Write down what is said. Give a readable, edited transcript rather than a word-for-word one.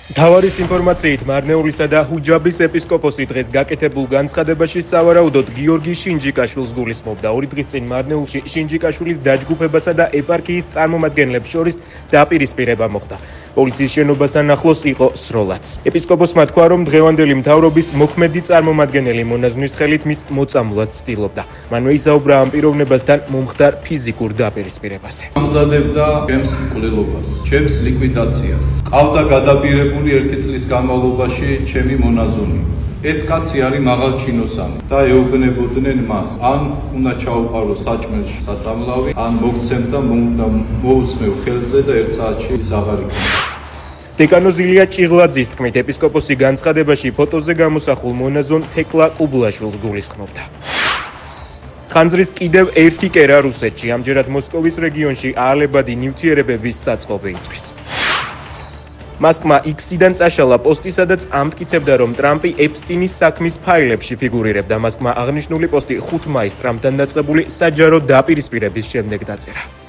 თავარის ინფორმაციით მარნეულისა და ჰუჯაბის ეპისკოპოსი დღეს გაკეთებულ განცხადებაში სავარაუდოდ გიორგი შინჯიკაშვილს გულისხმობდა. 2 დღის წინ მარნეულში შინჯიკაშვილის დაჯგუფებასა და ეპარქიის წარმომადგენლებს შორის დაპირისპირება მოხდა. პოლიციის შენობასთან ახლოს იყო სროლაც. ეპისკოპოსმა თქვა, რომ დღევანდელი მთავრობის მოქმედი წარმომადგენელი მონაზვნის ხელით მის მოწამვლად ცდილობდა. მანვე ისაუბრა ამ პიროვნებასთან მომხდარ ფიზიკურ დაპირისპირებაზე. ამზადებდა ჩემს მკვლელობას, ჩემს ლიკვიდაციას. ყავდა გადაბირებული 1 წლის განმავლობაში ჩემი მონაზონი. ეს კაცი არის მაღალჩინოსანი და ეუბნებოდნენ მას. ან უნდა ჩაუყარო საჭმელში საწამლავი, ან მოგცემ და მოусმევ ხელზე და 1 საათში ის აღარ იქნება. დეკანო ზილია ჭიღლაძის თქმით, ეპისკოპოსი განცხადებაში ფოტოზე გამოსახულ მონაზონ თეკლა კუბლაშვილს გულისხმობდა. ხანძრის კიდევ ერთი კერა რუსეთში, ამჯერად მოსკოვის რეგიონში აალებადი ნივთიერებების საწყობი იწვის. მასკმა X-დან წაშალა პოსტი, სადაც ამტკიცებდა, რომ ტრამპი ეპსტინის საქმის ფაილებში ფიგურირებდა. მასკმა აღნიშნული პოსტი 5 მაისს ტრამპთან დაწყებული საჯარო დაპირისპირების შემდეგ დაწერა.